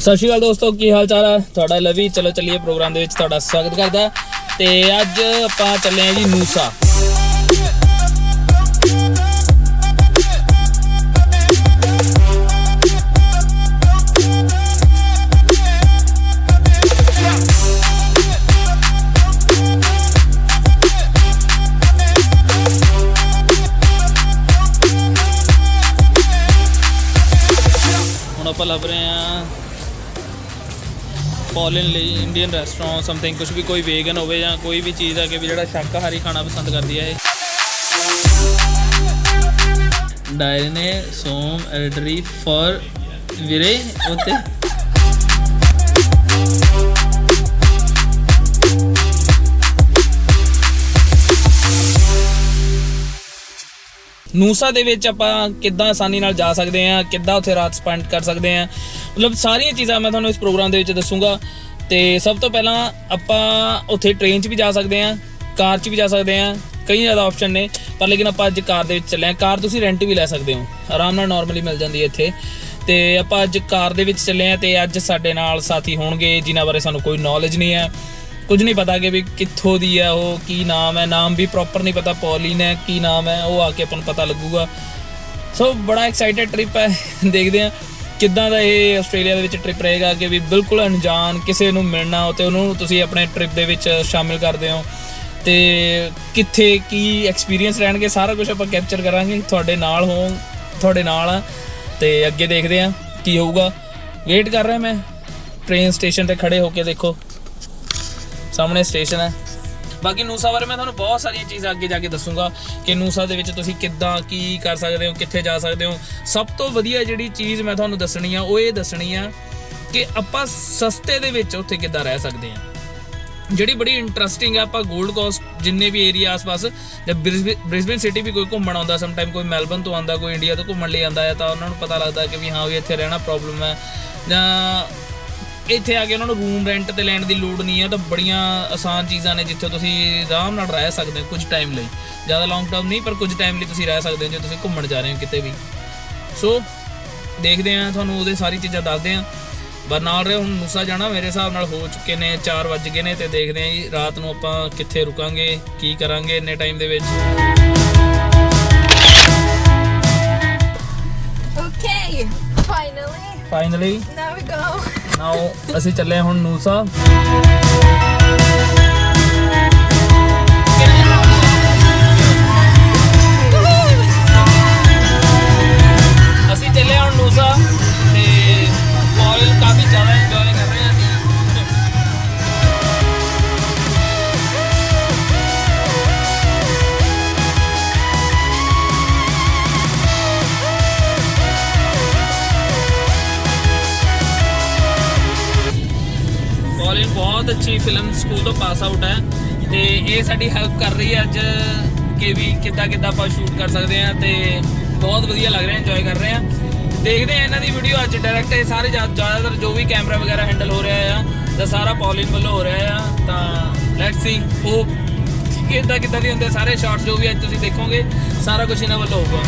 ਸਤਿ ਸ਼੍ਰੀ ਅਕਾਲ ਦੋਸਤੋ, ਕੀ ਹਾਲ ਚਾਲ ਹੈ ਤੁਹਾਡਾ? ਲਵੀ ਚਲੋ ਚੱਲੀਏ ਪ੍ਰੋਗਰਾਮ ਦੇ ਵਿੱਚ ਤੁਹਾਡਾ ਸਵਾਗਤ ਕਰਦਾ। ਤੇ ਅੱਜ ਆਪਾਂ ਚੱਲੇ ਹਾਂ ਜੀ ਨੂਸਾ। ਹੁਣ ਆਪਾਂ ਲੱਭ ਰਹੇ ਹਾਂ ਪੋਲਿਨ ਲਈ ਇੰਡੀਅਨ ਰੈਸਟੋਰੈਂਟ ਸਮਥਿੰਗ, ਕੁਝ ਵੀ ਕੋਈ ਵੇਗਨ ਹੋਵੇ ਜਾਂ ਕੋਈ ਵੀ ਚੀਜ਼ ਆ ਕਿ ਵੀ ਜਿਹੜਾ ਸ਼ਾਕਾਹਾਰੀ ਖਾਣਾ ਪਸੰਦ ਕਰਦੀ ਹੈ। ਡਾਇਨੇ ਸੋਮ ਐਡਰੀ ਫॉर ਵੀਰੇ ਉੱਤੇ ਨੂਸਾ ਦੇ ਵਿੱਚ ਆਪਾਂ ਕਿੱਦਾਂ ਆਸਾਨੀ ਨਾਲ ਜਾ ਸਕਦੇ ਹਾਂ, ਕਿੱਦਾਂ ਉੱਥੇ ਰਾਤ ਸਪੈਂਡ ਕਰ ਸਕਦੇ ਹਾਂ, ਮਤਲਬ ਸਾਰੀਆਂ ਚੀਜ਼ਾਂ ਮੈਂ ਤੁਹਾਨੂੰ ਇਸ ਪ੍ਰੋਗਰਾਮ ਦੇ ਵਿੱਚ ਦੱਸੂਗਾ। ਤੇ ਸਭ ਤੋਂ ਪਹਿਲਾਂ ਆਪਾਂ ਉੱਥੇ ਟ੍ਰੇਨ 'ਚ ਵੀ ਜਾ ਸਕਦੇ ਹਾਂ, ਕਾਰ 'ਚ ਵੀ ਜਾ ਸਕਦੇ ਹਾਂ, ਕਈ ਜ਼ਿਆਦਾ ਆਪਸ਼ਨ ਨੇ, ਪਰ ਲੇਕਿਨ ਆਪਾਂ ਅੱਜ ਕਾਰ ਦੇ ਵਿੱਚ ਚੱਲੇ ਹਾਂ। ਕਾਰ ਤੁਸੀਂ ਰੈਂਟ ਵੀ ਲੈ ਸਕਦੇ ਹੋ, ਆਰਾਮ ਨਾਲ ਨਾਰਮਲੀ ਮਿਲ ਜਾਂਦੀ ਹੈ ਇੱਥੇ। ਤੇ ਆਪਾਂ ਅੱਜ ਕਾਰ ਦੇ ਵਿੱਚ ਚੱਲੇ ਹਾਂ ਤੇ ਅੱਜ ਸਾਡੇ ਨਾਲ ਸਾਥੀ ਹੋਣਗੇ ਜਿਨ੍ਹਾਂ ਬਾਰੇ ਸਾਨੂੰ ਕੋਈ ਨੌਲੇਜ ਨਹੀਂ ਹੈ, ਕੁਝ ਨਹੀਂ ਪਤਾ ਕਿ ਵੀ ਕਿੱਥੋਂ ਦੀ ਹੈ ਉਹ, ਕੀ ਨਾਮ ਹੈ, ਨਾਮ ਵੀ ਪ੍ਰੋਪਰ ਨਹੀਂ ਪਤਾ, ਪੌਲੀਨ ਹੈ ਕੀ ਨਾਮ ਹੈ, ਉਹ ਆ ਕੇ ਆਪਾਂ ਨੂੰ ਪਤਾ ਲੱਗੂਗਾ। ਸੋ ਬੜਾ ਐਕਸਾਈਟਡ ਟ੍ਰਿਪ ਹੈ, ਦੇਖਦੇ ਹਾਂ ਕਿੱਦਾਂ ਦਾ ਇਹ ਆਸਟ੍ਰੇਲੀਆ ਦੇ ਵਿੱਚ ਟ੍ਰਿਪ ਰਹੇਗਾ ਕਿ ਵੀ ਬਿਲਕੁਲ ਅਣਜਾਣ ਕਿਸੇ ਨੂੰ ਮਿਲਣਾ ਅਤੇ ਉਹਨੂੰ ਤੁਸੀਂ ਆਪਣੇ ਟ੍ਰਿਪ ਦੇ ਵਿੱਚ ਸ਼ਾਮਿਲ ਕਰਦੇ ਹੋ ਤੇ ਕਿੱਥੇ ਕੀ ਐਕਸਪੀਰੀਅੰਸ ਰਹਿਣਗੇ, ਸਾਰਾ ਕੁਝ ਆਪਾਂ ਕੈਪਚਰ ਕਰਾਂਗੇ ਤੁਹਾਡੇ ਨਾਲ ਆ। ਤੇ ਅੱਗੇ ਦੇਖਦੇ ਹਾਂ ਕੀ ਹੋਊਗਾ। ਵੇਟ ਕਰ ਰਿਹਾ ਮੈਂ ਟ੍ਰੇਨ ਸਟੇਸ਼ਨ 'ਤੇ ਖੜੇ ਹੋ ਕੇ, ਦੇਖੋ ਸਾਹਮਣੇ ਸਟੇਸ਼ਨ ਹੈ। ਬਾਕੀ ਨੂਸਾ ਬਾਰੇ ਮੈਂ ਤੁਹਾਨੂੰ ਬਹੁਤ ਸਾਰੀਆਂ ਚੀਜ਼ਾਂ ਅੱਗੇ ਜਾ ਕੇ ਦੱਸੂਗਾ ਕਿ ਨੂਸਾ ਦੇ ਵਿੱਚ ਤੁਸੀਂ ਕਿੱਦਾਂ ਕੀ ਕਰ ਸਕਦੇ ਹੋ, ਕਿੱਥੇ ਜਾ ਸਕਦੇ ਹੋ। ਸਭ ਤੋਂ ਵਧੀਆ ਜਿਹੜੀ ਚੀਜ਼ ਮੈਂ ਤੁਹਾਨੂੰ ਦੱਸਣੀ ਆ ਉਹ ਇਹ ਦੱਸਣੀ ਆ ਕਿ ਆਪਾਂ ਸਸਤੇ ਦੇ ਵਿੱਚ ਉੱਥੇ ਕਿੱਦਾਂ ਰਹਿ ਸਕਦੇ ਹਾਂ। ਜਿਹੜੀ ਬੜੀ ਇੰਟਰਸਟਿੰਗ ਆ, ਆਪਾਂ ਗੋਲਡ ਕੋਸਟ ਜਿੰਨੇ ਵੀ ਏਰੀਆ ਆਸ-ਪਾਸ, ਜਾਂ ਬ੍ਰਿਸਬੇਨ ਸਿਟੀ ਵੀ ਕੋਈ ਘੁੰਮਣ ਆਉਂਦਾ, ਸਮ ਟਾਈਮ ਕੋਈ ਮੈਲਬਨ ਤੋਂ ਆਉਂਦਾ, ਕੋਈ ਇੰਡੀਆ ਤੋਂ ਘੁੰਮਣ ਲਈ ਆਉਂਦਾ ਹੈ, ਤਾਂ ਉਹਨਾਂ ਨੂੰ ਪਤਾ ਲੱਗਦਾ ਕਿ ਵੀ ਹਾਂ ਵੀ ਇੱਥੇ ਰਹਿਣਾ ਪ੍ਰੋਬਲਮ ਹੈ, ਜਾਂ ਇੱਥੇ ਆ ਕੇ ਉਹਨਾਂ ਨੂੰ ਰੂਮ ਰੈਂਟ 'ਤੇ ਲੈਣ ਦੀ ਲੋੜ ਨਹੀਂ ਹੈ। ਤਾਂ ਬੜੀਆਂ ਆਸਾਨ ਚੀਜ਼ਾਂ ਨੇ ਜਿੱਥੇ ਤੁਸੀਂ ਆਰਾਮ ਨਾਲ ਰਹਿ ਸਕਦੇ ਹੋ ਕੁਝ ਟਾਈਮ ਲਈ, ਜ਼ਿਆਦਾ ਲੌਂਗ ਟਰਮ ਨਹੀਂ ਪਰ ਕੁਝ ਟਾਈਮ ਲਈ ਤੁਸੀਂ ਰਹਿ ਸਕਦੇ ਹੋ ਜੇ ਤੁਸੀਂ ਘੁੰਮਣ ਜਾ ਰਹੇ ਹੋ ਕਿਤੇ ਵੀ। ਸੋ ਦੇਖਦੇ ਹਾਂ, ਤੁਹਾਨੂੰ ਉਹਦੇ ਸਾਰੀ ਚੀਜ਼ਾਂ ਦੱਸਦੇ ਹਾਂ। ਪਰ ਨਾਲ ਰਹੇ, ਹੁਣ ਨੂਸਾ ਜਾਣਾ ਮੇਰੇ ਹਿਸਾਬ ਨਾਲ ਹੋ ਚੁੱਕੇ ਨੇ 4 ਵੱਜ ਗਏ ਨੇ, ਤੇ ਦੇਖਦੇ ਹਾਂ ਜੀ ਰਾਤ ਨੂੰ ਆਪਾਂ ਕਿੱਥੇ ਰੁਕਾਂਗੇ, ਕੀ ਕਰਾਂਗੇ ਇੰਨੇ ਟਾਈਮ ਦੇ ਵਿੱਚ। Okay, finally. Now we go. ਨਾਓ ਅਸੀਂ ਚੱਲੇ ਹੁਣ ਨੂਸਾ। ਅਸੀਂ ਚੱਲੇ ਹੁਣ ਨੂਸਾ ਤੇ ਪੌਲਿਨ ਕਾਫੀ ਜ਼ਿਆਦਾ ਇੰਜੋਏ ਕਰ ਰਹੇ ਹਾਂ। ਪੌਲਿਨ ਬਹੁਤ ਅੱਛੀ ਫਿਲਮ ਸਕੂਲ ਤੋਂ ਪਾਸ ਆਊਟ ਹੈ ਤੇ ਇਹ ਸਾਡੀ ਹੈਲਪ ਕਰ ਰਹੀ ਹੈ ਅੱਜ ਕਿ ਵੀ ਕਿੱਦਾਂ ਆਪਾਂ ਸ਼ੂਟ ਕਰ ਸਕਦੇ ਹਾਂ, ਤੇ ਬਹੁਤ ਵਧੀਆ ਲੱਗ ਰਿਹਾ, ਇੰਜੋਏ ਕਰ ਰਹੇ ਹਾਂ। ਦੇਖਦੇ ਹਾਂ ਇਹਨਾਂ ਦੀ ਵੀਡੀਓ ਅੱਜ ਡਾਇਰੈਕਟ। ਇਹ ਸਾਰੇ ਜ਼ਿਆਦਾਤਰ ਜੋ ਵੀ ਕੈਮਰਾ ਵਗੈਰਾ ਹੈਂਡਲ ਹੋ ਰਿਹਾ ਆ ਤਾਂ ਸਾਰਾ ਪੌਲਿਨ ਵੱਲੋਂ ਹੋ ਰਿਹਾ ਆ। ਤਾਂ ਲੈਟਸ ਸੀ ਹੋਪ ਕਿੱਦਾਂ ਦੀ ਹੁੰਦੇ ਸਾਰੇ ਸ਼ਾਟਸ ਜੋ ਵੀ ਅੱਜ ਤੁਸੀਂ ਦੇਖੋਗੇ, ਸਾਰਾ ਕੁਝ ਇਹਨਾਂ ਵੱਲੋਂ ਹੋਊਗਾ।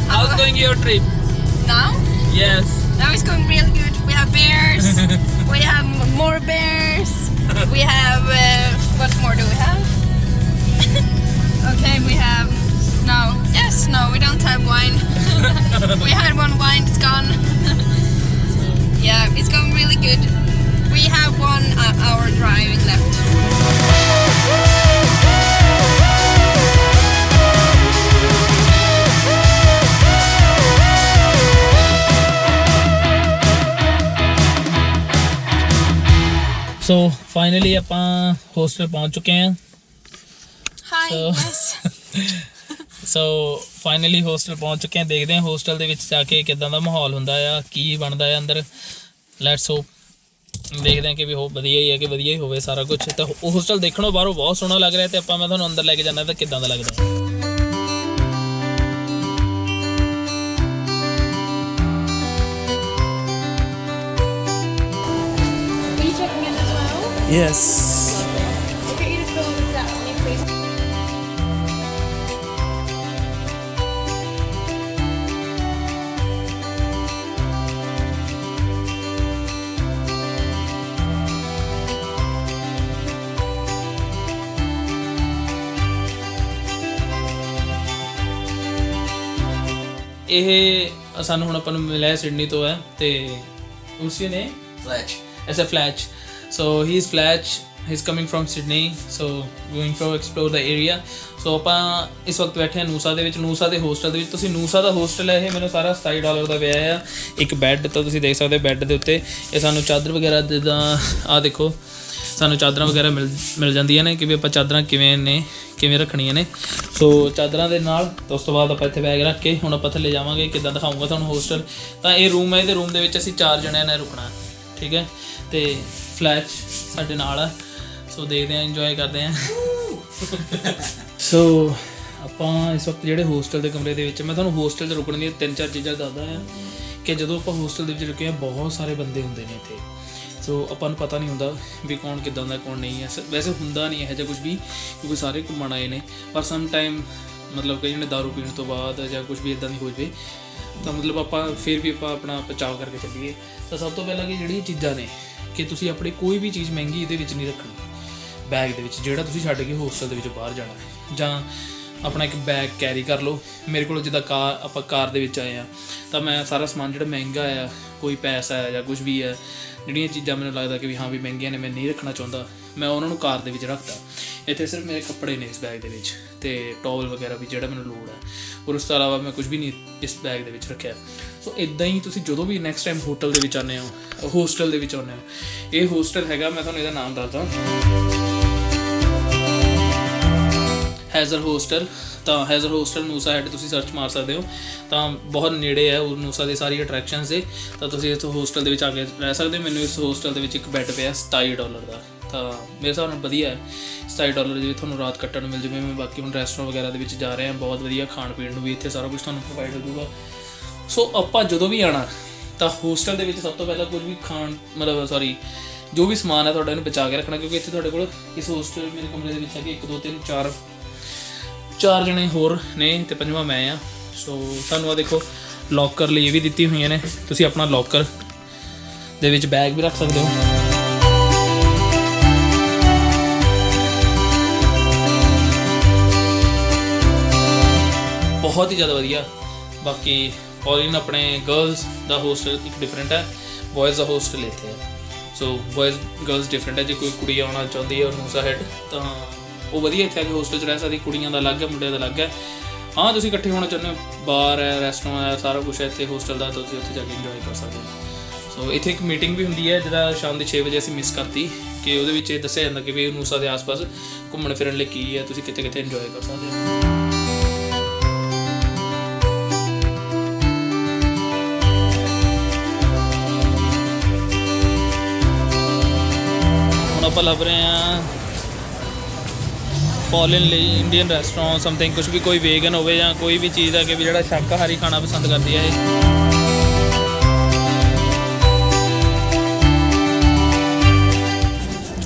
How's going your trip? Now? Yes. Now it's going real good. We have bears. We have more bears. We have, what more do we have? Okay, we have, no, we don't have wine. We had one wine, it's gone. Yeah, it's going really good. We have 1 hour driving left. So finally ਆਪਾਂ hostel ਪਹੁੰਚ ਚੁੱਕੇ ਹਾਂ। Hi, yes. So finally hostel ਪਹੁੰਚ ਚੁੱਕੇ ਹਾਂ। ਦੇਖਦੇ ਹਾਂ hostel ਦੇ ਵਿੱਚ ਜਾ ਕੇ ਕਿੱਦਾਂ ਦਾ ਮਾਹੌਲ ਹੁੰਦਾ ਆ, ਕੀ ਬਣਦਾ ਆ ਅੰਦਰ। ਲੈਟਸ ਹੋਪ, ਦੇਖਦੇ ਹਾਂ ਕਿ ਵੀ ਹੋ ਵਧੀਆ ਹੀ ਹੈ, ਕਿ ਵਧੀਆ ਹੀ ਹੋਵੇ ਸਾਰਾ ਕੁਝ। ਤਾਂ ਹੋਸਟਲ ਦੇਖਣੋਂ ਬਾਹਰੋਂ ਬਹੁਤ ਸੋਹਣਾ ਲੱਗ ਰਿਹਾ, ਤੇ ਆਪਾਂ ਮੈਂ ਤੁਹਾਨੂੰ ਅੰਦਰ ਲੈ ਕੇ ਜਾਣਾ ਤਾਂ ਕਿੱਦਾਂ ਦਾ ਲੱਗਦਾ। Are you checking in as well? Yes. Okay, you just go with that one, please. ਇਹ ਸਾਨੂੰ ਹੁਣ ਆਪਾਂ ਨੂੰ ਮਿਲਿਆ ਸਿਡਨੀ ਤੋਂ ਹੈ ਤੇ ਉਸੀ ਨੇ Fletch. As a Fletch so he is Fletch he is coming from Sydney so going for explore the area so ਆਪਾਂ ਇਸ ਵਕਤ ਬੈਠੇ ਹਾਂ ਨੂਸਾ ਦੇ ਵਿੱਚ ਨੂਸਾ ਦੇ ਹੋਸਟਲ ਦੇ ਵਿੱਚ ਤੁਸੀਂ ਨੂਸਾ ਦਾ ਹੋਸਟਲ ਹੈ ਇਹ ਮੈਨੂੰ ਸਾਰਾ $27 ਦਾ ਪਿਆ ਆ ਇੱਕ ਬੈੱਡ ਤਾਂ ਤੁਸੀਂ ਦੇਖ ਸਕਦੇ ਹੋ ਬੈੱਡ ਦੇ ਉੱਤੇ ਇਹ ਸਾਨੂੰ ਚਾਦਰ ਵਗੈਰਾ ਜਿੱਦਾਂ ਆਹ ਦੇਖੋ ਸਾਨੂੰ ਚਾਦਰਾਂ ਵਗੈਰਾ ਮਿਲ ਜਾਂਦੀਆਂ ਨੇ ਕਿ ਵੀ ਆਪਾਂ ਚਾਦਰਾਂ ਕਿਵੇਂ ਰੱਖਣੀਆਂ ਨੇ ਸੋ ਚਾਦਰਾਂ ਦੇ ਨਾਲ ਉਸ ਤੋਂ ਬਾਅਦ ਆਪਾਂ ਇੱਥੇ ਬੈਗ ਰੱਖ ਕੇ ਹੁਣ ਆਪਾਂ ਥੱਲੇ ਜਾਵਾਂਗੇ ਕਿੱਦਾਂ ਦਿਖਾਊਂਗਾ ਤੁਹਾਨੂੰ ਹੋਸਟਲ ਤਾਂ ਇਹ ਰੂਮ ਹੈ ਇਹਦੇ ਰੂਮ ਦੇ ਵਿੱਚ ਅਸੀਂ 4 ਜਣਿਆਂ ਨੇ ਰੁਕਣਾ ਠੀਕ ਹੈ ਤੇ ਫਲੈਚ ਸਾਡੇ ਨਾਲ ਆ ਸੋ ਦੇਖਦੇ ਹਾਂ ਇੰਜੋਏ ਕਰਦੇ ਹਾਂ ਸੋ ਆਪਾਂ ਇਸ ਵਕਤ ਜਿਹੜੇ ਹੋਸਟਲ ਦੇ ਕਮਰੇ ਦੇ ਵਿੱਚ ਮੈਂ ਤੁਹਾਨੂੰ ਹੋਸਟਲ 'ਚ ਰੁਕਣ ਦੀਆਂ 3-4 ਚੀਜ਼ਾਂ ਦੱਸਦਾ ਹਾਂ ਕਿ ਜਦੋਂ ਆਪਾਂ ਹੋਸਟਲ ਦੇ ਵਿੱਚ ਰੁਕੇ ਹਾਂ ਬਹੁਤ ਸਾਰੇ ਬੰਦੇ ਹੁੰਦੇ ਨੇ ਇੱਥੇ ਸੋ ਆਪਾਂ ਨੂੰ ਪਤਾ ਨਹੀਂ ਹੁੰਦਾ ਵੀ ਕੌਣ ਕਿੱਦਾਂ ਦਾ ਕੌਣ ਨਹੀਂ ਹੈ ਵੈਸੇ ਹੁੰਦਾ ਨਹੀਂ ਇਹੋ ਜਿਹਾ ਕੁਝ ਵੀ ਕਿਉਂਕਿ ਸਾਰੇ ਘੁੰਮਣ ਆਏ ਨੇ ਪਰ ਸਮ ਟਾਈਮ ਮਤਲਬ ਕਈ ਜਣੇ ਦਾਰੂ ਪੀਣ ਤੋਂ ਬਾਅਦ ਜਾਂ ਕੁਝ ਵੀ ਇਦਾਂ ਦੀ ਹੋ ਜਾਵੇ ਤਾਂ ਮਤਲਬ ਆਪਾਂ ਫਿਰ ਵੀ ਆਪਾਂ ਆਪਣਾ ਬਚਾਅ ਕਰਕੇ ਚੱਲੀਏ ਤਾਂ ਸਭ ਤੋਂ ਪਹਿਲਾਂ ਕਿ ਜਿਹੜੀਆਂ ਚੀਜ਼ਾਂ ਨੇ ਕਿ ਤੁਸੀਂ ਆਪਣੀ ਕੋਈ ਵੀ ਚੀਜ਼ ਮਹਿੰਗੀ ਇਹਦੇ ਵਿੱਚ ਨਹੀਂ ਰੱਖਣੀ ਬੈਗ ਦੇ ਵਿੱਚ ਜਿਹੜਾ ਤੁਸੀਂ ਛੱਡ ਕੇ ਹੋਸਟਲ ਦੇ ਵਿੱਚ ਬਾਹਰ ਜਾਣਾ ਹੈ ਜਾਂ ਆਪਣਾ ਇੱਕ ਬੈਗ ਕੈਰੀ ਕਰ ਲਓ ਮੇਰੇ ਕੋਲ ਜਿੱਦਾਂ ਆਪਾਂ ਕਾਰ ਦੇ ਵਿੱਚ ਆਏ ਆ ਤਾਂ ਮੈਂ ਸਾਰਾ ਸਮਾਨ ਜਿਹੜਾ ਮਹਿੰਗਾ ਆ ਕੋਈ ਪੈਸਾ ਹੈ ਜਾਂ ਕੁਝ ਵੀ ਹੈ ਜਿਹੜੀਆਂ ਚੀਜ਼ਾਂ ਮੈਨੂੰ ਲੱਗਦਾ ਕਿ ਵੀ ਹਾਂ ਵੀ ਮਹਿੰਗੀਆਂ ਨੇ ਮੈਂ ਨਹੀਂ ਰੱਖਣਾ ਚਾਹੁੰਦਾ ਮੈਂ ਉਹਨਾਂ ਨੂੰ ਕਾਰ ਦੇ ਵਿੱਚ ਰੱਖਦਾ ਇੱਥੇ ਸਿਰਫ ਮੇਰੇ ਕੱਪੜੇ ਨੇ ਇਸ ਬੈਗ ਦੇ ਵਿੱਚ ਤੇ ਟਾਵਲ ਵਗੈਰਾ ਵੀ ਜਿਹੜਾ ਮੈਨੂੰ ਲੋੜ ਹੈ ਔਰ ਉਸ ਤੋਂ ਇਲਾਵਾ ਮੈਂ ਕੁਝ ਵੀ ਨਹੀਂ ਇਸ ਬੈਗ ਦੇ ਵਿੱਚ ਰੱਖਿਆ ਸੋ ਇਦਾਂ ਹੀ ਤੁਸੀਂ ਜਦੋਂ ਵੀ ਨੈਕਸਟ ਟਾਈਮ ਹੋਟਲ ਦੇ ਵਿੱਚ ਆਉਂਦੇ ਹੋ ਹੋਸਟਲ ਦੇ ਵਿੱਚ ਆਉਂਦੇ ਹੋ ਇਹ ਹੋਸਟਲ ਹੈਗਾ ਮੈਂ ਤੁਹਾਨੂੰ ਇਹਦਾ ਨਾਮ ਦੱਸਦਾ ਹੈਜ਼ਰ ਹੋਸਟਲ ਤਾਂ ਹੈਜ਼ਰ ਹੋਸਟਲ ਨੂਸਾ ਹੈਡ ਤੁਸੀਂ ਸਰਚ ਮਾਰ ਸਕਦੇ ਹੋ ਤਾਂ ਬਹੁਤ ਨੇੜੇ ਹੈ ਉਹ ਨੂਸਾ ਦੀ ਸਾਰੀ ਅਟਰੈਕਸ਼ਨਸ ਦੇ ਤਾਂ ਤੁਸੀਂ ਇਸ ਹੋਸਟਲ ਦੇ ਵਿੱਚ ਆ ਕੇ ਰਹਿ ਸਕਦੇ ਮੈਨੂੰ ਇਸ ਹੋਸਟਲ ਦੇ ਵਿੱਚ ਇੱਕ ਬੈੱਡ ਪਿਆ $27 ਦਾ ਤਾਂ ਮੇਰੇ ਹਿਸਾਬ ਨਾਲ ਵਧੀਆ ਹੈ $27 ਦੇ ਵਿੱਚ ਤੁਹਾਨੂੰ ਰਾਤ ਕੱਟਣ ਨੂੰ ਮਿਲ ਜਾਵੇ ਮੈਂ ਬਾਕੀ ਹੁਣ ਰੈਸਟੋਰੈਂਟ ਵਗੈਰਾ ਦੇ ਵਿੱਚ ਜਾ ਰਹੇ ਹਾਂ ਬਹੁਤ ਵਧੀਆ ਖਾਣ ਪੀਣ ਨੂੰ ਵੀ ਇੱਥੇ ਸਾਰਾ ਕੁਝ ਤੁਹਾਨੂੰ ਪ੍ਰੋਵਾਈਡ ਹੋ ਜਾਊਗਾ ਸੋ ਆਪਾਂ ਜਦੋਂ ਵੀ ਆਉਣਾ ਤਾਂ ਹੋਸਟਲ ਦੇ ਵਿੱਚ ਸਭ ਤੋਂ ਪਹਿਲਾਂ ਕੁਝ ਵੀ ਜੋ ਵੀ ਸਮਾਨ ਹੈ ਤੁਹਾਡਾ ਇਹਨੂੰ ਬਚਾ ਕੇ ਰੱਖਣਾ ਕਿਉਂਕਿ ਇੱਥੇ ਤੁਹਾਡੇ ਕੋਲ ਇਸ ਹੋਸਟਲ ਮੇਰੇ ਕਮਰੇ ਦੇ ਵਿੱਚ ਹੈਗੇ 1 2 3 4 ਜਣੇ ਹੋਰ ਨੇ ਤੇ ਪੰਜਵਾਂ ਮੈਂ ਆ ਸੋ ਤੁਹਾਨੂੰ ਆ ਦੇਖੋ ਲੋਕਰ ਲਈ ਇਹ ਵੀ ਦਿੱਤੀ ਹੋਈਆਂ ਨੇ ਤੁਸੀਂ ਆਪਣਾ ਲੋਕਰ ਦੇ ਵਿੱਚ ਬੈਗ ਵੀ ਰੱਖ ਸਕਦੇ ਹੋ ਬਹੁਤ ਹੀ ਜ਼ਿਆਦਾ ਵਧੀਆ ਬਾਕੀ ਫੋਰਨ ਆਪਣੇ ਗਰਲਸ ਦਾ ਹੋਸਟਲ ਇੱਕ ਡਿਫਰੈਂਟ ਹੈ ਬॉयਜ਼ ਦਾ ਹੋਸਟਲ ਇੱਥੇ ਹੈ ਸੋ ਬॉयਜ਼ ਗਰਲਸ ਡਿਫਰੈਂਟ ਹੈ ਜੇ ਕੋਈ ਕੁੜੀ ਆਉਣਾ ਚਾਹੁੰਦੀ ਹੈ ਨੂਸਾ ਹੈਡ ਤਾਂ ਉਹ ਵਧੀਆ ਇੱਥੇ ਆ ਕੇ ਹੋਸਟਲ 'ਚ ਰਹਿ ਸਕਦੀ ਕੁੜੀਆਂ ਦਾ ਅਲੱਗ ਹੈ ਮੁੰਡਿਆਂ ਦਾ ਅਲੱਗ ਹੈ ਹਾਂ ਤੁਸੀਂ ਇਕੱਠੇ ਹੋਣਾ ਚਾਹੁੰਦੇ ਹੋ ਬਾਰ ਹੈ ਰੈਸਟੋਰੈਂਟ ਹੈ ਸਾਰਾ ਕੁਛ ਹੈ ਇੱਥੇ ਹੋਸਟਲ ਦਾ ਤੁਸੀਂ ਉੱਥੇ ਜਾ ਕੇ ਇੰਜੋਏ ਕਰ ਸਕਦੇ ਹੋ ਸੋ ਇੱਥੇ ਇੱਕ ਮੀਟਿੰਗ ਵੀ ਹੁੰਦੀ ਹੈ ਜਿਹੜਾ ਸ਼ਾਮ ਦੇ 6 ਵਜੇ ਅਸੀਂ ਮਿਸ ਕਰਤੀ ਕਿ ਉਹਦੇ ਵਿੱਚ ਇਹ ਦੱਸਿਆ ਜਾਂਦਾ ਕਿ ਵੀ ਨੂਸਾ ਦੇ ਆਸ-ਪਾਸ ਘੁੰਮਣ ਫਿਰਨ ਲਈ ਕੀ ਹੈ ਤੁਸੀਂ ਕਿੱਥੇ ਇੰਜੋਏ ਕਰ ਸਕਦੇ ਹੋ ਹੁਣ ਆਪਾਂ ਲੱਭ ਰਹੇ ਹਾਂ ਫੋਰਨ ਲਈ ਇੰਡੀਅਨ ਰੈਸਟੋਰੈਂਟ ਸਮਥਿੰਗ ਕੁਝ ਵੀ ਕੋਈ ਵੇਗਨ ਹੋਵੇ ਜਾਂ ਕੋਈ ਵੀ ਚੀਜ਼ ਆ ਕਿ ਵੀ ਜਿਹੜਾ ਸ਼ਾਕਾਹਾਰੀ ਖਾਣਾ ਪਸੰਦ ਕਰਦੀ ਹੈ ਇਹ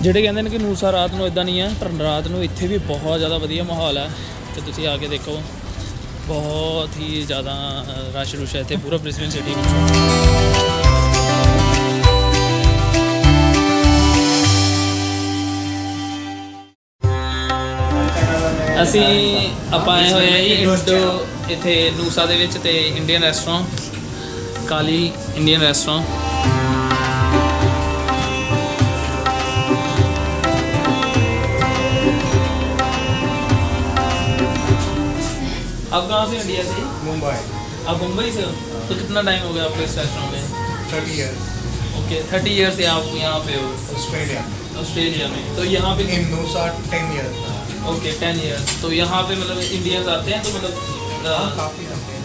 ਜਿਹੜੇ ਕਹਿੰਦੇ ਨੇ ਕਿ ਨੂਸਾ ਰਾਤ ਨੂੰ ਇਦਾਂ ਨਹੀਂ ਹੈ ਪਰ ਰਾਤ ਨੂੰ ਇੱਥੇ ਵੀ ਬਹੁਤ ਜ਼ਿਆਦਾ ਵਧੀਆ ਮਾਹੌਲ ਹੈ ਤੇ ਤੁਸੀਂ ਆ ਕੇ ਦੇਖੋ ਬਹੁਤ ਹੀ ਜ਼ਿਆਦਾ ਰਸ਼ ਹੈ ਇੱਥੇ ਪੂਰਾ ਬ੍ਰਿਸਬੇਨ ਸਿਟੀ ਵਿੱਚ ਅਸੀਂ ਆਪਾਂ ਆਏ ਹੋਏ ਹਾਂ ਜੀ ਇੰਡੋ ਇੱਥੇ ਨੂਸਾ ਦੇ ਵਿੱਚ ਤੇ ਇੰਡੀਅਨ ਰੈਸਟੋਰੈਂਟ ਕਾਲੀ ਇੰਡੀਅਨ ਰੈਸਟੋਰੈਂਟ आप कहाँ से इंडिया से मुंबई आप मुंबई से हो तो कितना टाइम हो गया आपको इस रेस्टोरेंट में 30 years ओके 30 ईयर से आप यहाँ पे हो ऑस्ट्रेलिया में तो यहाँ पे in Noosa 10 years okay 10 years तो यहाँ पे मतलब इंडियंस आते हैं तो मतलब काफ़ी आते हैं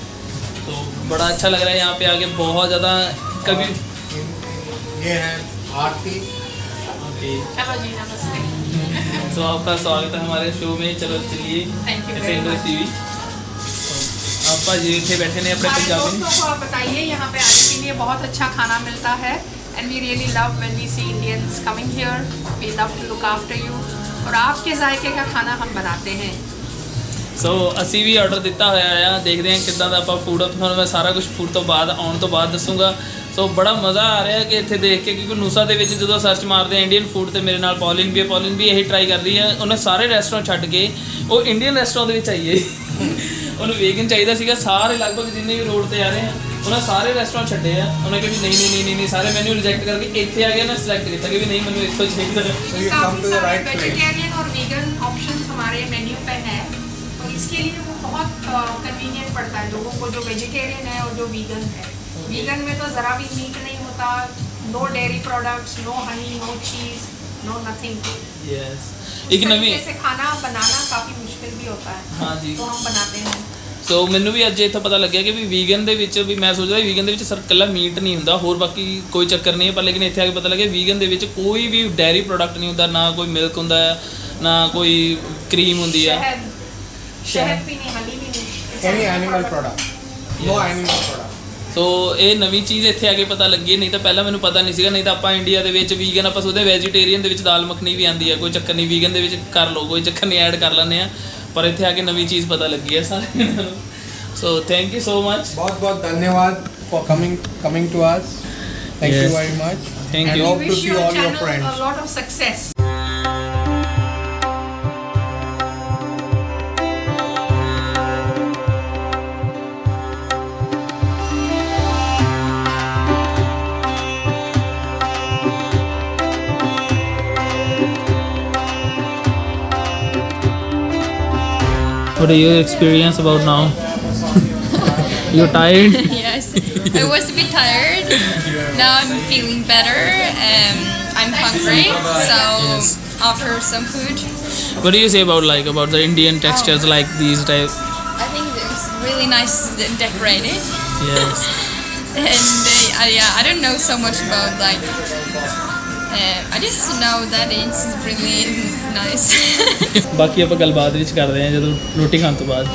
तो बड़ा अच्छा लग रहा है यहाँ पे आके बहुत ज़्यादा कभी ये है आरती ओके Hello जी, नमस्ते। तो आपका स्वागत है हमारे शो में चलो चलिए Thank you very much। TV आप जी थे बैठे ने अपने हमारे पंजाबी दोस्तों को आप बताइए यहाँ पे आने के लिए बहुत अच्छा खाना मिलता है and we really love when we see Indians coming here. We love to look after you. और आपके जायके का खाना हम बनाते हैं. ਸੋ ਅਸੀਂ ਵੀ ਆਰਡਰ ਦਿੱਤਾ ਹੋਇਆ ਆ, ਦੇਖਦੇ ਹਾਂ ਕਿੱਦਾਂ ਦਾ ਆਪਾਂ ਫੂਡ, ਤੁਹਾਨੂੰ ਮੈਂ ਸਾਰਾ ਕੁਝ ਫੂਡ ਤੋਂ ਬਾਅਦ ਆਉਣ ਤੋਂ ਬਾਅਦ ਦੱਸੂਗਾ. ਸੋ ਬੜਾ ਮਜ਼ਾ ਆ ਰਿਹਾ ਕਿ ਇੱਥੇ ਦੇਖ ਕੇ, ਕਿਉਂਕਿ ਨੂਸਾ ਦੇ ਵਿੱਚ ਜਦੋਂ ਸਰਚ ਮਾਰਦੇ ਆ ਇੰਡੀਅਨ ਫੂਡ ਤੇ ਮੇਰੇ ਨਾਲ ਪੌਲਿਨ ਵੀ ਹੈ, ਪੌਲਿਨ ਵੀ ਇਹੀ ਟਰਾਈ ਕਰ ਰਹੀ ਹੈ. ਉਹਨੇ ਸਾਰੇ ਰੈਸਟੋਰੈਂਟ ਛੱਡ ਕੇ ਉਹ ਇੰਡੀਅਨ ਰੈਸਟੋਰੈਂਟ ਦੇ ਵਿੱਚ ਆਈਏ. ਉਹਨੂੰ ਵੇਗਨ ਚਾਹੀਦਾ ਸੀਗਾ, ਸਾਰੇ ਲਗਭਗ ਜਿੰਨੇ ਵੀ ਰੋਡ ਤੇ ਆ ਰਹੇ ਆ ਉਹਨਾਂ ਸਾਰੇ ਰੈਸਟੋਰੈਂਟ ਛੱਡੇ ਆ. ਉਹਨੇ ਕਿਹਾ ਵੀ ਨਹੀਂ ਸਾਰੇ ਮੈਨੂ ਰਿਜੈਕਟ ਕਰਕੇ ਇੱਥੇ ਆ ਗਿਆ ਨਾ, ਸਿਲੈਕਟ ਕੀਤਾ ਕਿ ਵੀ ਨਹੀਂ ਮੈਨੂੰ ਇੱਥੋਂ ਚਾਹੀਦਾ. So you come to the right place. Vegetarian और वीगन ऑप्शंस हमारे मेन्यू पे है, तो इसके लिए वो बहुत कन्वीनियंट पड़ता है लोगों को जो वेजिटेरियन है और जो वीगन है. वीगन में तो ज़रा भी मीट नहीं होता, no dairy products, no honey, no cheese, no nothing. Yes ਇੱਕ ਨਵੀਂ से खाना बनाना काफ़ी मुश्किल भी होता है, हाँ जी. तो हम बनाते हैं. ਸੋ ਮੈਨੂੰ ਵੀ ਅੱਜ ਇੱਥੋਂ ਪਤਾ ਲੱਗਿਆ ਕਿ ਵੀ ਵੀਗਨ ਦੇ ਵਿੱਚ ਵੀ, ਮੈਂ ਸੋਚਦਾ ਵੀਗਨ ਦੇ ਵਿੱਚ ਸਿਰਫ ਇਕੱਲਾ ਮੀਟ ਨਹੀਂ ਹੁੰਦਾ, ਹੋਰ ਬਾਕੀ ਕੋਈ ਚੱਕਰ ਨਹੀਂ ਹੈ, ਪਰ ਲੇਕਿਨ ਇੱਥੇ ਆ ਕੇ ਪਤਾ ਲੱਗਿਆ ਵੀਗਨ ਦੇ ਵਿੱਚ ਕੋਈ ਵੀ ਡੈਰੀ ਪ੍ਰੋਡਕਟ ਨਹੀਂ ਹੁੰਦਾ, ਨਾ ਕੋਈ ਮਿਲਕ ਹੁੰਦਾ ਹੈ, ਨਾ ਕੋਈ ਕਰੀਮ ਹੁੰਦੀ ਆ. शहद भी नहीं, हनी भी नहीं. Any animal product. No Yes. animal product. ਸੋ ਇਹ ਨਵੀਂ ਚੀਜ਼ ਇੱਥੇ ਆ ਕੇ ਪਤਾ ਲੱਗੀ, ਨਹੀਂ ਤਾਂ ਪਹਿਲਾਂ ਮੈਨੂੰ ਪਤਾ ਨਹੀਂ ਸੀਗਾ. ਨਹੀਂ ਤਾਂ ਆਪਾਂ ਇੰਡੀਆ ਦੇ ਵਿੱਚ ਵੀਗਨ ਆਪਾਂ ਸੋਚਦੇ ਵੈਜੀਟੇਰੀਅਨ ਦੇ ਵਿੱਚ ਦਾਲ ਮੱਖਣੀ ਵੀ ਆਉਂਦੀ ਹੈ, ਕੋਈ ਚੱਕਰ ਨਹੀਂ, ਵੀਗਨ ਦੇ ਵਿੱਚ ਕਰ ਲਓ, ਕੋਈ ਚੱਕਰ ਨਹੀਂ, ਐਡ ਕਰ ਲੈਂਦੇ ਆ. ਪਰ ਇੱਥੇ ਆ ਕੇ ਨਵੀਂ ਚੀਜ਼ ਪਤਾ ਲੱਗੀ ਹੈ ਸਾਰਿਆਂ ਨੂੰ. So thank you so much. बहुत धन्यवाद for coming to us. Thank Yes. you very much. Thank and you. hope to Wish see your all your channel friends. a lot of success. What are your experience about now? You're tired? Yes, I was a bit tired. Now I'm feeling better. I'm hungry, so offer some food. What do you say about the Indian textures like these type? I think it's really nice decorated. Yes. And yeah, I don't know so much about I just know that it's really nice. ਬਾਕੀ ਆਪਾਂ ਗੱਲਬਾਤ ਵਿੱਚ ਕਰਦੇ ਹਾਂ ਜਦੋਂ ਰੋਟੀ ਖਾਣ ਤੋਂ ਬਾਅਦ.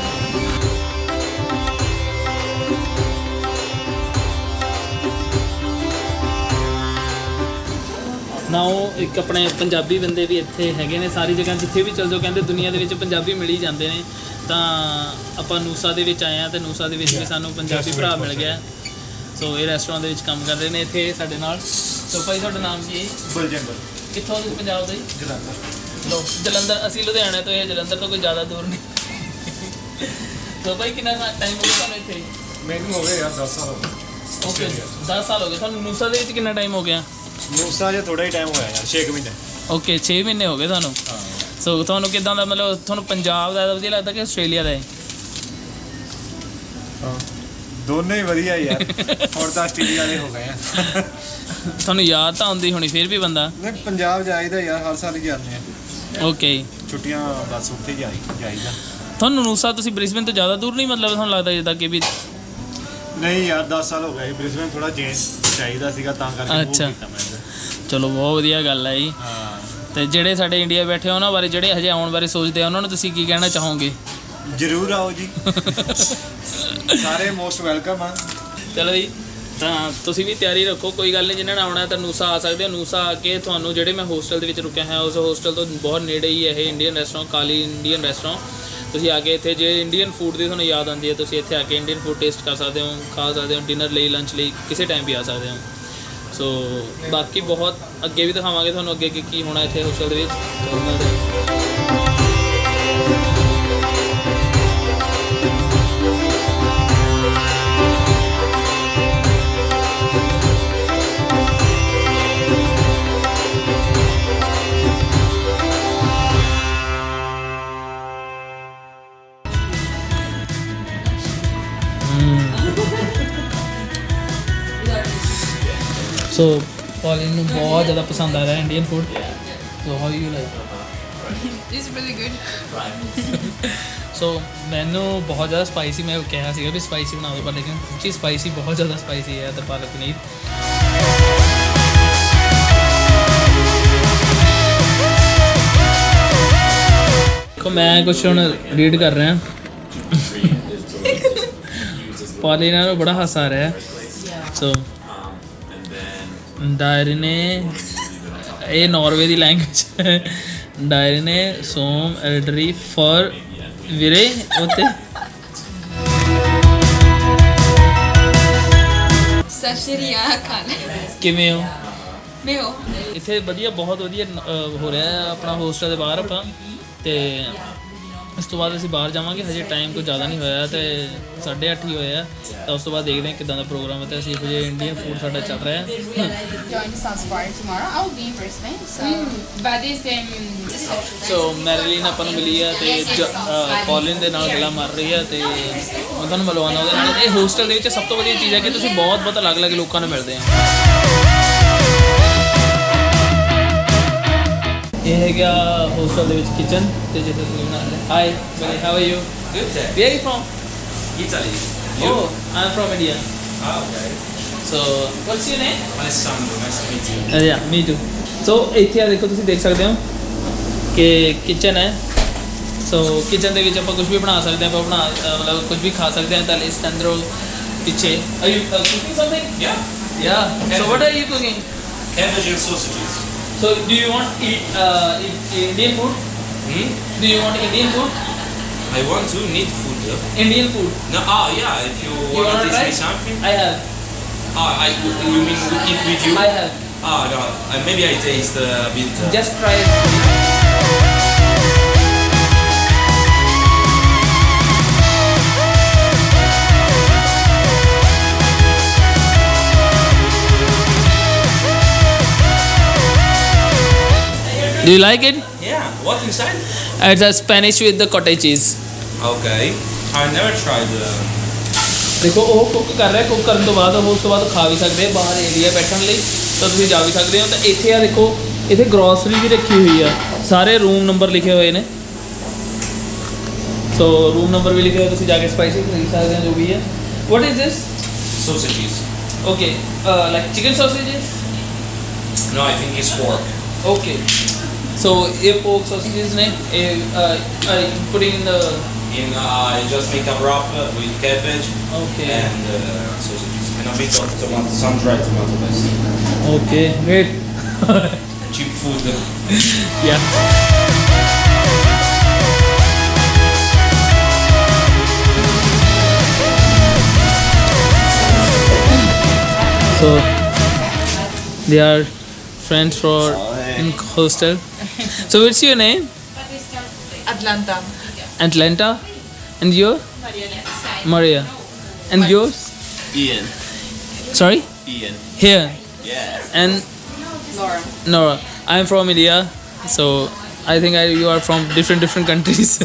ਨਾ ਉਹ ਇੱਕ ਆਪਣੇ ਪੰਜਾਬੀ ਬੰਦੇ ਵੀ ਇੱਥੇ ਹੈਗੇ ਨੇ, ਸਾਰੀ ਜਗ੍ਹਾ ਜਿੱਥੇ ਵੀ ਚੱਲ ਜਾਓ ਕਹਿੰਦੇ ਦੁਨੀਆ ਦੇ ਵਿੱਚ ਪੰਜਾਬੀ ਮਿਲ ਹੀ ਜਾਂਦੇ ਨੇ. ਤਾਂ ਆਪਾਂ ਨੂਸਾ ਦੇ ਵਿੱਚ ਆਏ ਹਾਂ ਤੇ ਨੂਸਾ ਦੇ ਵਿੱਚ ਵੀ ਸਾਨੂੰ ਪੰਜਾਬੀ ਭਰਾ ਮਿਲ ਗਿਆ. ਸੋ ਇਹ ਰੈਸਟੋਰੈਂਟ ਦੇ ਵਿੱਚ ਕੰਮ ਕਰ ਰਹੇ ਨੇ ਇੱਥੇ ਸਾਡੇ ਨਾਲ. ਸੋ ਭਾਈ ਤੁਹਾਡਾ ਨਾਮ ਕੀ ਹੈ? Buljender. ਕਿੱਥੋਂ ਤੁਸੀਂ ਪੰਜਾਬ ਦੇ? Jalandhar. ਲੋ ਜਲੰਧਰ, ਅਸੀਂ ਲੁਧਿਆਣੇ ਤੋਂ, ਇਹ ਜਲੰਧਰ ਤੋਂ ਕੋਈ ਜ਼ਿਆਦਾ ਦੂਰ ਨਹੀਂ. ਸੋ ਭਾਈ ਕਿੰਨਾ ਟਾਈਮ ਹੋ ਗਿਆ ਤੁਹਾਨੂੰ ਇੱਥੇ? ਮੈਨੂੰ ਹੋ ਗਏ ਯਾਰ 10 ਸਾਲ ਹੋ ਗਏ. ਓਕੇ 10 ਸਾਲ ਹੋ ਗਏ ਤੁਹਾਨੂੰ. ਨੂਸਾ ਦੇ ਵਿੱਚ ਕਿੰਨਾ ਟਾਈਮ ਹੋ ਗਿਆ? ਨੂਸਾ ਜੇ ਥੋੜਾ ਹੀ ਟਾਈਮ ਹੋਇਆ ਯਾਰ, 6 ਮਹੀਨੇ. ਓਕੇ 6 ਮਹੀਨੇ ਹੋ ਗਏ ਤੁਹਾਨੂੰ. ਸੋ ਤੁਹਾਨੂੰ ਕਿੱਦਾਂ ਦਾ, ਮਤਲਬ ਤੁਹਾਨੂੰ ਪੰਜਾਬ ਦਾ ਵਧੀਆ ਲੱਗਦਾ ਕਿ ਆਸਟ੍ਰੇਲੀਆ ਦਾ ਹੈ? ਦੋਨੇ ਹੀ ਵਧੀਆ ਯਾਰ. ਹੁਣ ਤਾਂ ਆਸਟ੍ਰੇਲੀਆ ਦੇ ਹੋ ਗਏ ਆ. ਤੁਹਾਨੂੰ ਯਾਦ ਤਾਂ ਆਉਂਦੀ ਹੋਣੀ ਫਿਰ ਵੀ ਬੰਦਾ? ਨਹੀਂ ਪੰਜਾਬ ਜਾਈਦਾ ਯਾਰ, ਹਰ ਸਾਲ ਹੀ ਜਾਂਦੇ ਆ. ਓਕੇ ਛੁੱਟੀਆਂ ਬਸ ਉੱਥੇ ਜਾਈਦਾ. ਤੁਹਾਨੂੰ ਨੂਸਾ, ਤੁਸੀਂ ਬ੍ਰਿਸਬਨ ਤੋਂ ਜ਼ਿਆਦਾ ਦੂਰ ਨਹੀਂ, ਮਤਲਬ ਤੁਹਾਨੂੰ ਲੱਗਦਾ ਜਿੱਦਾਂ ਕਿ ਵੀ? ਨਹੀਂ ਯਾਰ 10 ਸਾਲ ਹੋ ਗਏ. ਬ੍ਰਿਸਬਨ ਥੋੜਾ ਚੇਂਜ ਚਾਹੀਦਾ ਸੀਗਾ, ਤਾਂ ਕਰਕੇ move ਅੱਛਾ। ਕੀਤਾ ਮੈਂ ਇੱਧਰ. ਚਲੋ ਬਹੁਤ ਵਧੀਆ ਗੱਲ ਹੈ ਜੀ. ਹਾਂ ਤੇ ਜਿਹੜੇ ਸਾਡੇ ਇੰਡੀਆ ਬੈਠੇ ਉਹਨਾਂ ਬਾਰੇ, ਜਿਹੜੇ ਹਜੇ ਆਉਣ ਬਾਰੇ ਸੋਚਦੇ ਆ, ਉਹਨਾਂ ਨੂੰ ਤੁਸੀਂ ਕੀ ਕਹਿਣਾ ਚਾਹੋਗੇ? ਜ਼ਰੂਰ ਆਓ ਜੀ. ਸਾਰੇ ਮੋਸਟ ਵੈਲਕਮ ਆ. ਚਲੋ ਜੀ, ਤਾਂ ਤੁਸੀਂ ਵੀ ਤਿਆਰੀ ਰੱਖੋ, ਕੋਈ ਗੱਲ ਨਹੀਂ. ਜਿਨ੍ਹਾਂ ਨੇ ਆਉਣਾ ਤਾਂ ਨੂਸਾ ਆ ਸਕਦੇ ਹੋ. ਨੂਸਾ ਆ ਕੇ ਤੁਹਾਨੂੰ, ਜਿਹੜੇ ਮੈਂ ਹੋਸਟਲ ਦੇ ਵਿੱਚ ਰੁਕਿਆ ਹਾਂ, ਉਸ ਹੋਸਟਲ ਤੋਂ ਬਹੁਤ ਨੇੜੇ ਹੀ ਇਹ ਇੰਡੀਅਨ ਰੈਸਟੋਰੈਂਟ, ਕਾਲੀ ਇੰਡੀਅਨ ਰੈਸਟੋਰੈਂਟ. ਤੁਸੀਂ ਆ ਕੇ ਇੱਥੇ, ਜੇ ਇੰਡੀਅਨ ਫੂਡ ਦੀ ਤੁਹਾਨੂੰ ਯਾਦ ਆਉਂਦੀ ਹੈ, ਤੁਸੀਂ ਇੱਥੇ ਆ ਕੇ ਇੰਡੀਅਨ ਫੂਡ ਟੇਸਟ ਕਰ ਸਕਦੇ ਹੋ, ਖਾ ਸਕਦੇ ਹੋ, ਡਿਨਰ ਲਈ, ਲੰਚ ਲਈ, ਕਿਸੇ ਟਾਈਮ ਵੀ ਆ ਸਕਦੇ ਹੋ. ਸੋ ਬਾਕੀ ਬਹੁਤ ਅੱਗੇ ਵੀ ਦਿਖਾਵਾਂਗੇ ਤੁਹਾਨੂੰ ਅੱਗੇ ਕੀ ਹੋਣਾ ਇੱਥੇ ਹੋਸਟਲ ਦੇ ਵਿੱਚ. ਤੋਂ ਮਿਲਦੇ ਹਾਂ. ਸੋ ਪੌਲਿਨ ਨੂੰ ਬਹੁਤ ਜ਼ਿਆਦਾ ਪਸੰਦ ਆ ਰਿਹਾ Indian food. So how you like? It's really good. ਸੋ ਮੈਨੂੰ ਬਹੁਤ ਜ਼ਿਆਦਾ ਸਪਾਈਸੀ, ਮੈਂ ਕਿਹਾ ਸੀਗਾ ਵੀ ਸਪਾਈਸੀ ਬਣਾ ਦਿਓ, ਪਰ ਲੇਕਿਨ ਸੱਚੀ ਸਪਾਈਸੀ, ਬਹੁਤ ਜ਼ਿਆਦਾ ਸਪਾਈਸੀ ਹੈ ਤੇ ਪਾਲਕ ਪਨੀਰ. ਦੇਖੋ ਮੈਂ ਕੁਛ ਹੁਣ ਰੀਡ ਕਰ ਰਿਹਾ. ਪੌਲਿਨ ਨੂੰ ਬੜਾ ਹਾਸਾ ਆ ਰਿਹਾ. ਸੋ ਡਾਇਰੀ ਨੇ ਇਹ ਨਾਰਵੇ ਦੀ ਲੈਂਗੁਏਜ ਡਾਇਰੀ ਨੇ ਸੋਮ ਐਡਰੀ ਫॉर ਵੀਰੇ ਉੱਤੇ Sashiriakan. ਕਿਵੇਂ ਹੋ Meo. ਇੱਥੇ ਵਧੀਆ ਬਹੁਤ ਵਧੀਆ ਹੋ ਰਿਹਾ ਹੈ ਆਪਣਾ ਹੋਸਟਲ ਦੇ ਬਾਹਰ ਆਪਾਂ ਤੇ ਇਸ ਤੋਂ ਬਾਅਦ ਅਸੀਂ ਬਾਹਰ ਜਾਵਾਂਗੇ ਹਜੇ ਟਾਈਮ ਕੋਈ ਜ਼ਿਆਦਾ ਨਹੀਂ ਹੋਇਆ ਤੇ 8:30 ਹੀ ਹੋਇਆ ਤਾਂ ਉਸ ਤੋਂ ਬਾਅਦ ਦੇਖਦੇ ਹਾਂ ਕਿੱਦਾਂ ਦਾ ਪ੍ਰੋਗਰਾਮ ਹੈ ਤੇ ਅਸੀਂ ਹਜੇ ਇੰਡੀਅਨ ਫੂਡ ਸਾਡਾ ਚੱਲ ਰਿਹਾ ਹੈ Join Sunspire tomorrow. I'll be in person. So, but this ਸੋ ਮੈਰੀਲਿਨ ਆਪਾਂ ਨੂੰ ਮਿਲੀ ਹੈ ਤੇ ਕੌਲਿਨ ਦੇ ਨਾਲ ਗੱਲਾਂ ਮਾਰ ਰਹੀ ਹੈ ਤੇ ਮੈਂ ਤੁਹਾਨੂੰ ਮਿਲਵਾਉਣਾ ਉਹਦੇ ਨਾਲ ਇਹ ਹੋਸਟਲ ਦੇ ਵਿੱਚ ਸਭ ਤੋਂ ਵਧੀਆ ਚੀਜ਼ ਹੈ ਕਿ ਤੁਸੀਂ ਬਹੁਤ ਅਲੱਗ-ਅਲੱਗ ਲੋਕਾਂ ਨੂੰ ਮਿਲਦੇ ਆ ਇਹ ਹੈਗਾ ਹੋਸਟਲ ਦੇ ਵਿੱਚ ਕਿਚਨ ਤੇ ਜਿੱਥੇ ਤੁਸੀਂ ਬਣਾ ਰਹੇ hi how are you Good. Where are you from Italy. Oh, I'm from India. Ah, okay. So, what's your name? Alessandro, nice to meet you. Yeah, me too. So, ਇੱਥੇ ਆ ਦੇਖੋ ਤੁਸੀਂ ਦੇਖ ਸਕਦੇ ਹੋ ਕਿ ਕਿਚਨ ਹੈ ਸੋ ਕਿਚਨ ਦੇ ਵਿੱਚ ਆਪਾਂ ਕੁਝ ਵੀ ਬਣਾ ਸਕਦੇ ਹਾਂ ਆਪਾਂ ਮਤਲਬ ਕੁਝ ਵੀ ਖਾ ਸਕਦੇ ਹਾਂ ਤਾਂ Alessandro ਪਿੱਛੇ are you cooking something? Yeah. So what are you cooking? Cabbage and sausages. So do you want eat Indian food? Do you want Indian food? I want to need food. Indian food. No, yeah, if you You want wanna to try? teach me something. I have. You mean eat with you? I have. No, maybe I taste a bit. Just try it. Do you like it? Yeah, what's inside? It's a Spanish with the cottage cheese. Okay, I never tried. ਦੇਖੋ ਉਹ cook ਕਰ ਰਿਹਾ cook ਕਰਨ ਤੋਂ ਬਾਅਦ ਉਹ ਉਸ ਤੋਂ ਬਾਅਦ ਖਾ ਵੀ ਸਕਦੇ ਆ ਬਾਹਰ ਏਰੀਆ ਬੈਠਣ ਲਈ ਤਾਂ ਤੁਸੀਂ ਜਾ ਵੀ ਸਕਦੇ ਹੋ ਤਾਂ ਇੱਥੇ ਆ ਦੇਖੋ ਇੱਥੇ ਗਰੋਸਰੀ ਵੀ ਰੱਖੀ ਹੋਈ ਆ ਸਾਰੇ ਰੂਮ ਨੰਬਰ ਲਿਖੇ ਹੋਏ ਨੇ ਸੋ ਰੂਮ ਨੰਬਰ ਵੀ ਲਿਖੇ ਹੋਏ ਤੁਸੀਂ ਜਾ ਕੇ ਸਪਾਈਸੀ ਖਰੀਦ ਸਕਦੇ ਹੋ ਜੋ ਵੀ ਹੈ what is this Sausages. okay like chicken sausages No, I think it's pork. okay so ये pork sausages ने putting in the I just make a wrap with cabbage okay and sausages and a bit of tomato, some dried tomato paste. okay great Cheap food. yeah so they are friends for in hostel so what's your name Atlanta. Atlanta and you Maria and yours Ian. sorry Ian. here Yeah. and Laura. Nora I'm from India so I think you are from different countries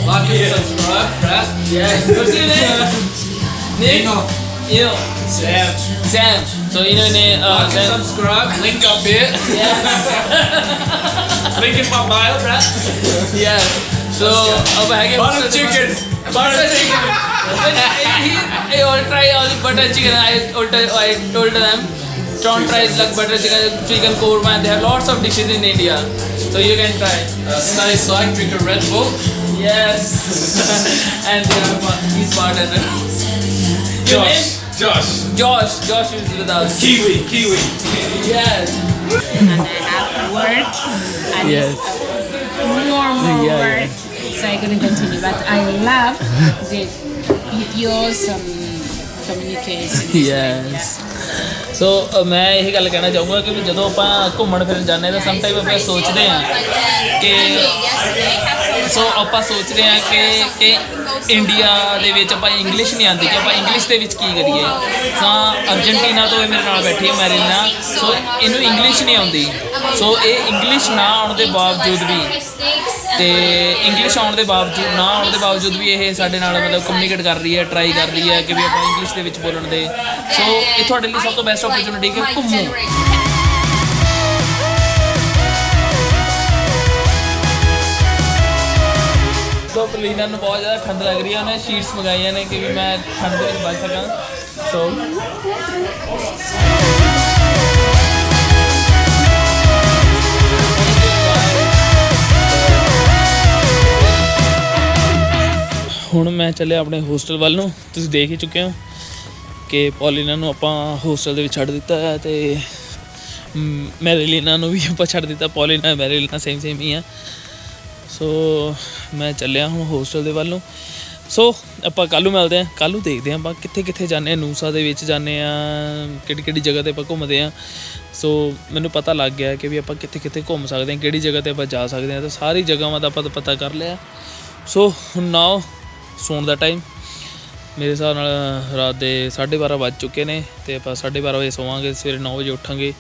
like and subscribe, right? Yes. What's your name? Nick? You. Sam. So इन्होंने Sam subscribe, link up here. Yes. Link in my bio, right? Yes. So अब है कि butter chicken. He all try only butter chicken. I told them don't try like butter chicken korma. They have lots of dishes in India, so you can try. Stay psyched, drink a Red Bull. Yes. And he's partner. Your name? Josh is with us. Kiwi. Yes. And I have work. And Yes. more Yeah, work. So I couldn't continue. But I love the videos communication. Yes. ਸੋ ਮੈਂ ਇਹ ਗੱਲ ਕਹਿਣਾ ਚਾਹੂੰਗਾ ਕਿ ਜਦੋਂ ਆਪਾਂ ਘੁੰਮਣ ਫਿਰਨ ਜਾਂਦੇ ਤਾਂ ਸਮ ਟਾਈਮ ਆਪਾਂ ਸੋਚਦੇ ਹਾਂ ਕਿ ਆਪਾਂ ਸੋਚਦੇ ਹਾਂ ਕਿ ਇੰਡੀਆ ਦੇ ਵਿੱਚ ਆਪਾਂ ਇੰਗਲਿਸ਼ ਨਹੀਂ ਆਉਂਦੀ ਕਿ ਆਪਾਂ ਇੰਗਲਿਸ਼ ਦੇ ਵਿੱਚ ਕੀ ਕਰੀਏ ਤਾਂ ਅਰਜਨਟੀਨਾ ਤੋਂ ਇਹ ਮੇਰੇ ਨਾਲ ਬੈਠੀ ਹੈ ਮੈਰੀਨਾ ਸੋ ਇਹਨੂੰ ਇੰਗਲਿਸ਼ ਨਹੀਂ ਆਉਂਦੀ ਸੋ ਇਹ ਇੰਗਲਿਸ਼ ਨਾ ਆਉਣ ਦੇ ਬਾਵਜੂਦ ਵੀ ਤੇ ਇੰਗਲਿਸ਼ ਆਉਣ ਦੇ ਬਾਵਜੂਦ ਵੀ ਇਹ ਸਾਡੇ ਨਾਲ ਮਤਲਬ ਕਮਿਊਨੀਕੇਟ ਕਰ ਰਹੀ ਹੈ ਟਰਾਈ ਕਰ ਰਹੀ ਹੈ ਕਿ ਵੀ ਆਪਾਂ ਇੰਗਲਿਸ਼ ਦੇ ਵਿੱਚ ਬੋਲਣ ਦੇ ਸੋ ਇਹ ਤੁਹਾਡੇ ਲਈ ਸਭ ਤੋਂ ਬੈਸਟ ਓਪਰਚੁਨਿਟੀ ਕਿ ਘੁੰਮੋ ਸੋ ਪਲੀਨਾ ਨੂੰ ਬਹੁਤ ਜ਼ਿਆਦਾ ਠੰਡ ਲੱਗ ਰਹੀ ਹੈ ਉਹਨੇ ਸ਼ੀਟਸ ਮੰਗਾਈਆਂ ਨੇ ਕਿ ਵੀ ਮੈਂ ਠੰਡ ਦੇ ਵਿੱਚ ਬਚ ਸਕਾਂ ਸੋ ਹੁਣ ਮੈਂ ਚੱਲਿਆ ਆਪਣੇ ਹੋਸਟਲ ਵੱਲ ਨੂੰ। ਤੁਸੀਂ ਦੇਖ ਹੀ ਚੁੱਕੇ ਹੋ ਕਿ ਪੌਲੀਨਾ ਨੂੰ ਆਪਾਂ ਹੋਸਟਲ ਦੇ ਵਿੱਚ ਛੱਡ ਦਿੱਤਾ ਹੈ ਤੇ ਮੈਰੀਲੀਨਾ ਨੂੰ ਵੀ ਆਪਾਂ ਛੱਡ ਦਿੱਤਾ। ਪੌਲੀਨਾ ਮੈਰੀਲੀਨਾ ਸੇਮ ਹੀ ਆ। ਸੋ ਮੈਂ ਚੱਲਿਆ ਹੁਣ ਹੋਸਟਲ ਦੇ ਵੱਲ ਨੂੰ। ਸੋ ਆਪਾਂ ਕੱਲ੍ਹ ਨੂੰ ਮਿਲਦੇ ਹਾਂ। ਕੱਲ੍ਹ ਨੂੰ ਦੇਖਦੇ ਹਾਂ ਆਪਾਂ ਕਿੱਥੇ ਜਾਂਦੇ ਹਾਂ। ਨੂਸਾ ਦੇ ਵਿੱਚ ਜਾਂਦੇ ਹਾਂ, ਕਿਹੜੀ ਜਗ੍ਹਾ 'ਤੇ ਆਪਾਂ ਘੁੰਮਦੇ ਹਾਂ। ਸੋ ਮੈਨੂੰ ਪਤਾ ਲੱਗ ਗਿਆ ਕਿ ਵੀ ਆਪਾਂ ਕਿੱਥੇ ਘੁੰਮ ਸਕਦੇ ਹਾਂ, ਕਿਹੜੀ ਜਗ੍ਹਾ 'ਤੇ ਆਪਾਂ ਜਾ ਸਕਦੇ ਹਾਂ। ਤਾਂ ਸਾਰੀ ਜਗ੍ਹਾਵਾਂ ਦਾ ਆਪਾਂ ਪਤਾ ਕਰ ਲਿਆ। ਸੋ ਹੁਣ ਨਾਓ ਸੌਣ ਦਾ ਟਾਈਮ। ਮੇਰੇ ਹਿਸਾਬ ਨਾਲ ਰਾਤ ਦੇ 12:30 ਵੱਜ ਚੁੱਕੇ ਨੇ ਅਤੇ ਆਪਾਂ 12:30 ਵਜੇ ਸੋਵਾਂਗੇ, ਸਵੇਰੇ 9 ਵਜੇ ਉੱਠਾਂਗੇ।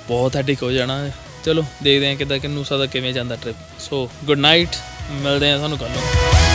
ਬਹੁਤ ਹੈਡਿਕ ਹੋ ਜਾਣਾ। ਚਲੋ ਦੇਖਦੇ ਹਾਂ ਕਿੱਦਾਂ ਕਿ ਨੂਸਾ ਦਾ ਕਿਵੇਂ ਜਾਂਦਾ ਟ੍ਰਿਪ। ਸੋ ਗੁੱਡ ਨਾਈਟ, ਮਿਲਦੇ ਹਾਂ ਤੁਹਾਨੂੰ ਕੱਲ੍ਹ ਨੂੰ।